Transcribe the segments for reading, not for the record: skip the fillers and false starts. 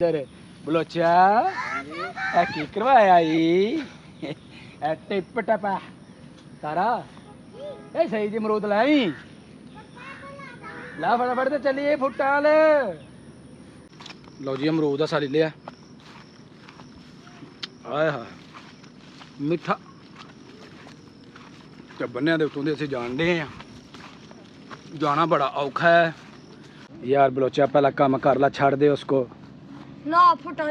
इधर बलोचा की करवाया टिप टपा तारा ए सही जी अमरूद लाई ला फटाफट तो चलिए फुट्टा ले लो जी अमरूद सारी लिया आए हा मिठा ते बन्ने दे उत्तों दे असीं जान डे आ जाना बड़ा औखा है यार बलोचा पहला काम कर ला छड़ दे उसको ना फुटा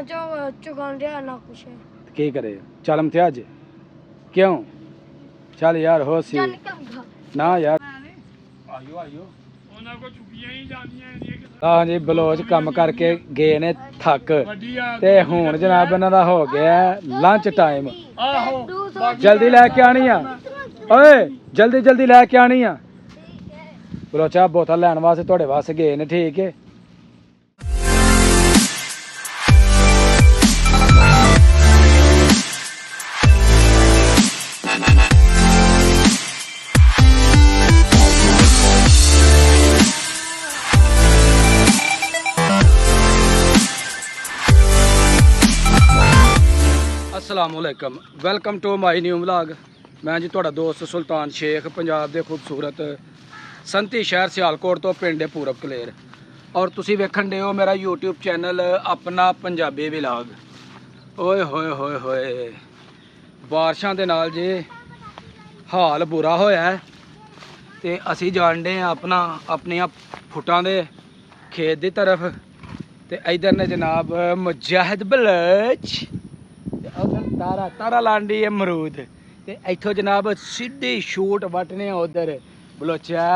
चुगान दिया ना कुछ की करे चल इम्तियाज क्यों चल यार हो सी ना यार आयो आयो हाँ जी बलोच काम करके गए ने थक ते हुण जनाब इन्हां दा हो गया लंच टाइम जल्दी लैके आनी आ ओए जल्दी जल्दी लैके आनी आ बलोचा बोतल लैन वास्ते तुहाडे वास्ते गए ने ठीक है अस्सलामुअलैकुम welcome to my new vlog मैं जी तुहाडा दोस्त सुल्तान शेख पंजाब के खूबसूरत संती शहर सियालकोट तो पिंड पूरब कलेर और तुसी वेखण दे हो मेरा यूट्यूब चैनल अपना पंजाबी व्लॉग ओए होए होए होए बारिशां दे नाल जे हाल बुरा होया है ते असी जान डे अपना अपनियां फुटां दे खेत दी तरफ ते इधर ने जनाब मुजाहिद बलोच तारा तारा लांडी अमरूद ते इथों जनाब सीधी शूट वटने उधर बलोचा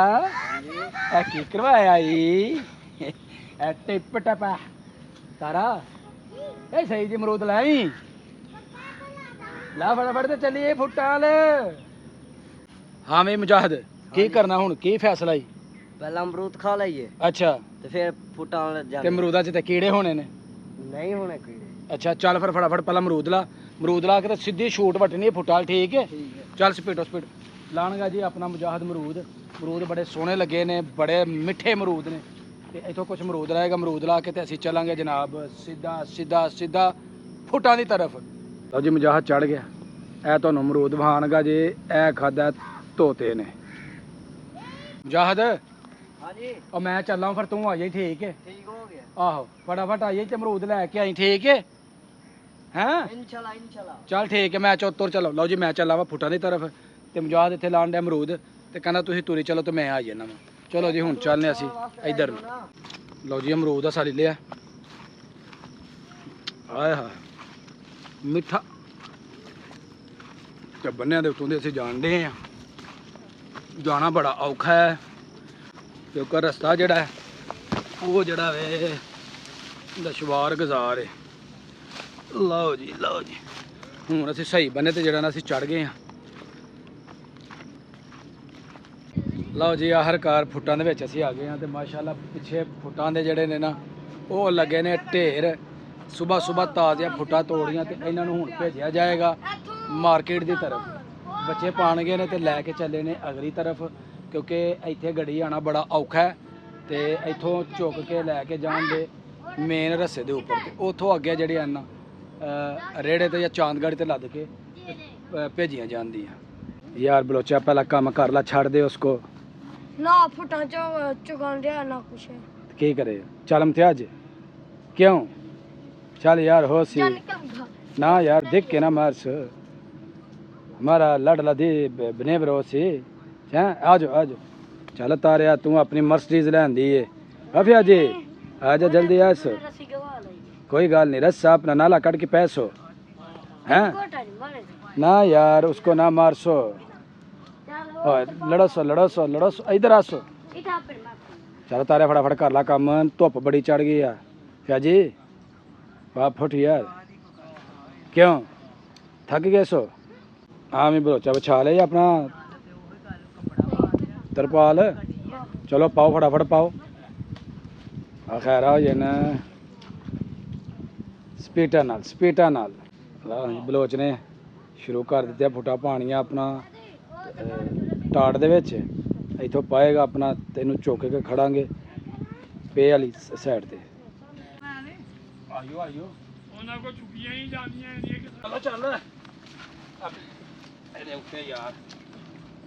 की करवाया टिप टपा तारा ए सही जी अमरूद लाई ला फटाफट तो चलिए फुट्टा ले हाँ मैं मुजाहिद की करना हुण की फैसला ही पहला अमरूद खा लईए अच्छा ते फिर फुटा ते अमरूदा च ते कीड़े होने ने नहीं होने कीड़े अच्छा चल फिर फटाफट पहला अमरूद ला के तो सीधी शूट वटनी है फुटाल ठीक है चल स्पीडो स्पीड लाणगा जी अपना मुजाहिद अमरूद बड़े सोहने लगे ने बड़े मिठे अमरूद ने ते इथों कुछ अमरूद रहेगा अमरूद ला के ते असीं चलांगे जनाब सीधा सीधा सीधा फुटां दी तरफ लो जी मुजाहिद चढ़ गया ए तुहानूं अमरूद वहानगा जी ए खादा तोते ने मुजाहिद हाँ जी और मैं चलां फिर तू आ जाई ठीक है ठीक हो गया आहो फटाफट आई जाई ते अमरूद लैके आई ठीक है हैं इंशाल्लाह चल ठीक है मैं तुर चलो लो जी मैं चला वा फुटां दी तरफ ते मुजाहिद इत्थे लाण डे अमरूद ते कहना तुसीं तुरी चलो तो मैं आई जाना वा चलो जी हुण चलने असीं इधर लो जी अमरूद सारी लिया आए हा मिठा ते बन्ने दे उत्तों दे असीं जान डे आ जाना बड़ा औखा है क्योंकि रस्ता जिहड़ा है वो जिहड़ा वे दुश्वार गुजार है लो जी हुण असीं सही बन्ने ते जिहड़ा ना असीं चढ़ गए हाँ लो जी आखिरकार फुटां दे विच असीं आ गए हाँ ते माशाअल्लाह पिछे फुटां दे जिहड़े ने ना वो लगे ने ढेर सुबह सुबह ताज़ियां फुटां तोड़ियां ते इन्हां नूं हुण भेजिया जाएगा मार्केट की तरफ बच्चे पाण गए ने ते लैके चले ने अगली तरफ क्योंकि इत्थे गड्डी आना बड़ा औखा है ते इत्थों चुक के लैके जान दे मेन रस्से दे उपर ते उत्थों अगे जिहड़े हैं ना रेड़े ते या चांदगढ़ ते लद के भेजियां जांदियां यार बलोचा पहला काम कर ला छड़ दे उसको ना फुटा चुगान दिया ना कुछ की करे चल इम्तियाज क्यों चल यार हो सी ना यार देख के ना मार्स हमारा लड़ला दी बने बरो सी हैं आ जाओ चल तारिया तू अपनी मर्सिडीज लैन दी है अफिया जी आ जा जल्दी आसो कोई गल नहीं रस्सा अपना नाला कट के पैसो हैं ना यार उसको ना मारसो लड़ो सो इधर आसो चलो तारे फटाफट कर ला कम धुप बड़ी चढ़ गई है क्या जी वाह फुट यार क्यों थक गए सो हाँ मैं बलोचा बिछा ले अपना तरपाल चलो पाओ फटाफट पाओ खैर हो जाए ना स्पीटा नाल बलोच ने शुरू कर दित्ते फुटा पानिया अपना टाट दे विच इत्थों पाएगा अपना तेनू चुक के खड़ांगे पे वाली साइड ते ਆਇਓ ਆਇਓ ਉਹਨਾਂ ਕੋ ਚੁੱਕੀਆਂ ਹੀ ਜਾਂਦੀਆਂ ਇਹਦੀਆਂ ਕਿ ਚਲੋ ਚੱਲ ਇਹਦੇ ਉੱਤੇ ਯਾਰ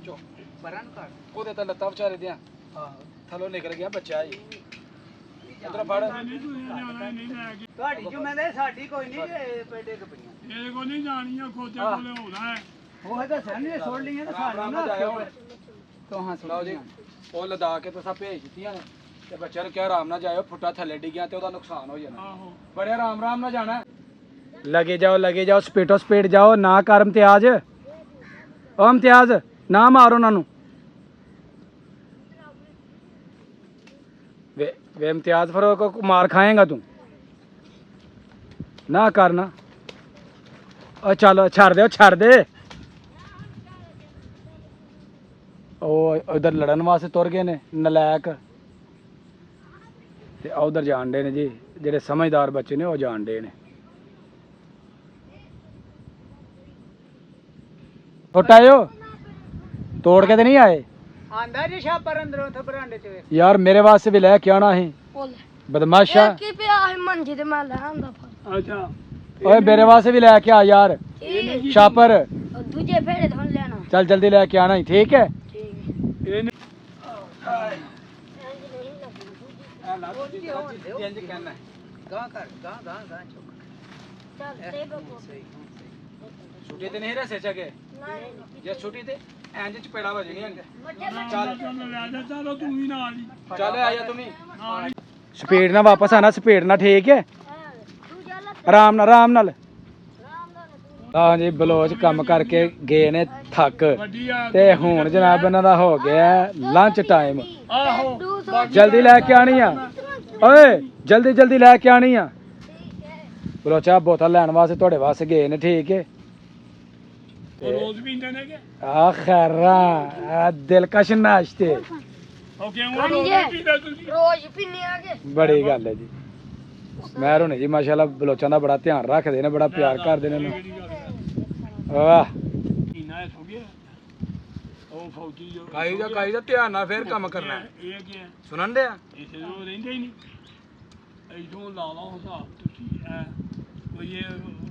ਚੋ ਪਰਨ ਕਰ ਉਹਦੇ ਤਾਂ ਲੱਤਾਂ ਵਿਚਾਰੇ ਦੀਆਂ ਥੱਲੋਂ ਨਿਕਲ ਗਿਆ ਬੱਚਾ ਜੀ ਇਧਰ ਫੜ ਨਹੀਂ ਤੂੰ ਜਾਣਾ ਨਹੀਂ ਲੈ ਕੇ ਤੁਹਾਡੀ ਜ਼ਿੰਮੇਵਾਰੀ ਸਾਡੀ ਕੋਈ ਨਹੀਂ ਜੇ ਪੇਡੇ ਕ ਪਈਆਂ ਇਹ ਕੋ ਨਹੀਂ ਜਾਣੀਆਂ ਖੋਤੇ ਕੋਲੇ ਹੋਣਾ ਹੈ ਉਹ ਤਾਂ ਸਾਹਮਣੇ ਸੁਣ ਲਈਆਂ ਤੇ ਆਰਾਮ ਨਾਲ ਜਾਇਓ ਹੁਣ ਤੋਹਾਂ ਲਓ ਜੀ ਉਹ ਲਦਾ ਕੇ ਤੁਸੀਂ ਭੇਜ ਦਿੱਤੀਆਂ ਨੇ ਤੇ ਬੱਚੇ ਨੂੰ ਕਿਹਾ ਆਰਾਮ ਨਾਲ ਜਾਇਓ ਫੁੱਟਾ ਥੱਲੇ ਡਿੱਗਿਆ ਤੇ ਉਹਦਾ ਨੁਕਸਾਨ ਹੋ ਜਾਣਾ ਆਹੋ ਬੜੇ ਆਰਾਮ ਨਾਲ ਜਾਣਾ ਲਗੇ ਜਾਓ ਸਪੀਡੋ ਸਪੀਡ ਜਾਓ ਨਾ ਕਰ ਇਮਤਿਆਜ਼ ਉਹ ਇਮਤਿਆਜ਼ ਨਾ ਮਾਰ ਉਹਨਾਂ ਨੂੰ ਵੇ ਇਮਤਿਆਜ਼ ਫਿਰ ਕੋ ਮਾਰ ਖਾਏਗਾ ਤੂੰ ਨਾ ਕਰਨਾ ਉਹ ਚੱਲ ਛੱਡ ਦੇ ਉਹ ਉਧਰ ਲੜਨ ਵਾਸਤੇ ਤੁਰ ਗਏ ਨੇ ਨਲਾਇਕ ਤੇ ਉਧਰ ਜਾਣ ਡੇ ਨੇ ਜੀ ਜਿਹੜੇ ਸਮਝਦਾਰ ਬੱਚੇ ਨੇ ਉਹ ਜਾਣ ਡੇ ਨੇ ਫੁੱਟਾਇਓ ਤੋੜ ਕੇ ਤੇ ਨਹੀਂ ਆਏ ਆਂਦਾ ਜੀ ਛਾਪਰ ਅੰਦਰੋਂ ਤੇ ਬਰਾਂਡੇ ਚ ਯਾਰ ਮੇਰੇ ਵਾਸਤੇ ਵੀ ਲੈ ਕੇ ਆਉਣਾ ਸੀ ਬੋਲ ਬਦਮਾਸ਼ਾ ਇੱਕ ਹੀ ਪਿਆ ਹੈ ਮੰਜੀ ਤੇ ਮੈਂ ਲੈ ਆਂਦਾ ਫੜ ਅੱਛਾ ਓਏ ਮੇਰੇ ਵਾਸਤੇ ਵੀ ਲੈ ਕੇ ਆ ਯਾਰ ਛਾਪਰ ਉਹ ਦੂਜੇ ਫੇੜੇ ਤੋਂ ਲੈਣਾ ਚੱਲ ਜਲਦੀ ਲੈ ਕੇ ਆਣਾ ਹੀ ਠੀਕ ਹੈ ਠੀਕ ਇਹ ਗਾਂ ਕਰ ਗਾਂ ਚੁੱਕ ਚੱਲ ਤੇ ਬੱਬੂ ਛੁੱਟੀ ਤੇ ਨਹੀਂ ਰਹਿ ਸਕੇ ਨਹੀਂ ਜੇ ਛੁੱਟੀ ਤੇ ਇੰਜ ਚਪੇੜਾ ਵਜਣੀਆਂ ਚੱਲ ਲੈ ਜਾ ਚਲੋ ਤੂੰ ਵੀ ਨਾਲ ਹੀ ਚੱਲ ਆ ਜਾ ਤੂੰ ਵੀ ਨਾਲ ਹੀ ਸਪੀਡ ਨਾਲ ਵਾਪਸ ਆਣਾ ਸਪੀਡ ਨਾਲ ਠੀਕ ਹੈ ਦੂਜਾ ਲੱਤ ਆਰਾਮ ਨਾਲ ਰਾਮ ਨਾਲ ਹਾਂ ਜੀ ਬਲੋਚ ਕੰਮ ਕਰਕੇ ਗਏ ਨੇ ਥੱਕ ਵੱਡੀ ਆ ਤੇ ਹੁਣ ਜਨਾਬ ਇਹਨਾਂ ਦਾ ਹੋ ਗਿਆ ਲੰਚ ਟਾਈਮ ਆਹੋ ਜਲਦੀ ਲੈ ਕੇ ਆਣੀ ਆ ਓਏ ਜਲਦੀ ਲੈ ਕੇ ਆਣੀ ਆ ਬਲੋਚਾ ਬੋਤਲ ਲੈਣ ਵਾਸਤੇ ਤੁਹਾਡੇ ਵਾਸਤੇ ਗਏ ਨੇ ਠੀਕ ਹੈ ਉਹ ਰੋਜ਼ ਪੀਂਦੇ ਨੇ ਕਿ ਆਖਰਾ ਦਿਲਕਸ਼ ਨਾਸ਼ਤੇ ਉਹ ਕਿਉਂ ਰੋਜ਼ ਪੀਂਦੇ ਤੁਸੀਂ ਰੋਜ਼ ਪੀਨੇ ਆਗੇ ਬੜੀ ਗੱਲ ਹੈ ਜੀ ਮੈਂ ਹੋਣੀ ਜੀ ਮਾਸ਼ਾਅੱਲਾ ਬਲੋਚਾਂ ਦਾ ਬੜਾ ਧਿਆਨ ਰੱਖਦੇ ਨੇ ਬੜਾ ਪਿਆਰ ਕਰਦੇ ਨੇ ਇਹਨੂੰ ਵਾਹ ਪੀਣਾ ਹੈ ਥੋੜੀ ਉਹ ਫੌਜੀ ਜੋ ਕਾਈ ਦਾ ਧਿਆਨ ਨਾਲ ਫੇਰ ਕੰਮ ਕਰਨਾ ਇਹ ਕੀ ਹੈ ਸੁਣਨ ਦੇ ਆ ਇਸੇ ਨੂੰ ਰਹਿੰਦੇ ਹੀ ਨਹੀਂ ਇਥੋਂ ਲਾ ਲਾ ਹਿਸਾਬ ਤੁਸੀਂ ਕੋਈ ਇਹ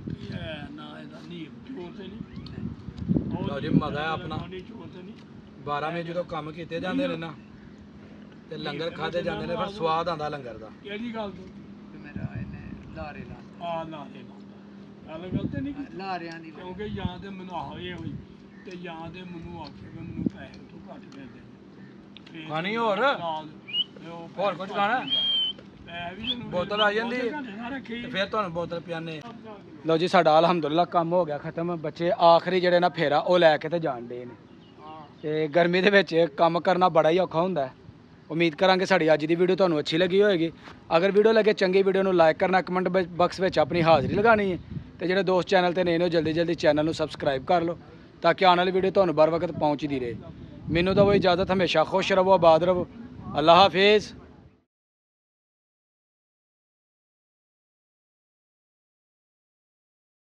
ਕੀ ਹੈ ਨਾ ਇਹਦਾ ਨਹੀਂ ਚੋਰ ਤੇ ਨਹੀਂ ਲਓ ਜੀ ਮਜ਼ਾ ਹੈ ਆਪਣਾ ਨਹੀਂ ਚੋਰ ਤੇ ਨਹੀਂ 12 ਵਜੇ ਜਦੋਂ ਕੰਮ ਕੀਤੇ ਜਾਂਦੇ ਨੇ ਨਾ ਤੇ ਲੰਗਰ ਖਾਦੇ ਜਾਂਦੇ ਨੇ ਫਿਰ ਸਵਾਦ ਆਂਦਾ ਲੰਗਰ ਦਾ ਕਿਹੜੀ ਗੱਲ ਤੋਂ ਮੇਰਾ ਇਹਨੇ ਲਾਰੇ ਲਾ ਆ ਲਾ ਦੇ ਗੱਲ ਗਲਤ ਨਹੀਂ ਕੀਤੀ ਲਾਰਿਆਂ ਦੀ ਕਿਉਂਕਿ ਜਾਂ ਤੇ ਮੈਨੂੰ ਹੋਏ ਹੋਈ ਤੇ ਜਾਂ ਤੇ ਮੈਨੂੰ ਆਖੇ ਕਿ ਮੈਨੂੰ ਪੈਸੇ ਤੋਂ ਘੱਟ ਦੇ ਦੇ ਖਾਣੀ ਹੋਰ? ਹੋਰ ਕੁਝ ਖਾਣਾ? ਬੋਤਲ ਆ ਜਾਂਦੀ ਤੇ ਫਿਰ ਤੁਹਾਨੂੰ ਬੋਤਲ ਪਿਆਨੇ ਲਓ ਜੀ ਸਾਡਾ ਅਲਹਮਦੁਲਿਲਾ ਕੰਮ ਹੋ ਗਿਆ ਖਤਮ ਬੱਚੇ ਆਖਰੀ ਜਿਹੜੇ ਨਾ ਫੇਰਾ ਉਹ ਲੈ ਕੇ ਤੇ ਜਾਣ ਦੇ ਨੇ ਤੇ ਗਰਮੀ ਦੇ ਵਿੱਚ ਕੰਮ ਕਰਨਾ ਬੜਾ ਹੀ ਔਖਾ ਹੁੰਦਾ ਹੈ ਉਮੀਦ ਕਰਾਂਗੇ ਸਾਡੀ ਅੱਜ ਦੀ ਵੀਡੀਓ ਤੁਹਾਨੂੰ ਅੱਛੀ ਲੱਗੀ ਹੋਵੇਗੀ ਅਗਰ ਵੀਡੀਓ ਲੱਗੇ ਚੰਗੀ ਵੀਡੀਓ ਨੂੰ ਲਾਈਕ ਕਰਨਾ ਕਮੈਂਟ ਬਾਕਸ ਵਿੱਚ ਆਪਣੀ ਹਾਜ਼ਰੀ ਲਗਾਉਣੀ ਹੈ ਤੇ ਜਿਹੜੇ ਦੋਸਤ ਚੈਨਲ ਤੇ ਨਵੇਂ ਨੇ ਜਲਦੀ ਚੈਨਲ ਨੂੰ ਸਬਸਕ੍ਰਾਈਬ ਕਰ ਲਓ ਤਾਂ ਕਿ ਆਉਣ ਵਾਲੀ ਵੀਡੀਓ ਤੁਹਾਨੂੰ बर वक्त ਪਹੁੰਚਦੀ ਰਹੇ ਮੈਨੂੰ ਤਾਂ ਉਹ ਇਜਾਜ਼ਤ ਹਮੇਸ਼ਾ ਖੁਸ਼ ਰਹੋ ਆਬਾਦ ਰਹੋ ਅੱਲਾਹ ਹਾਫਿਜ਼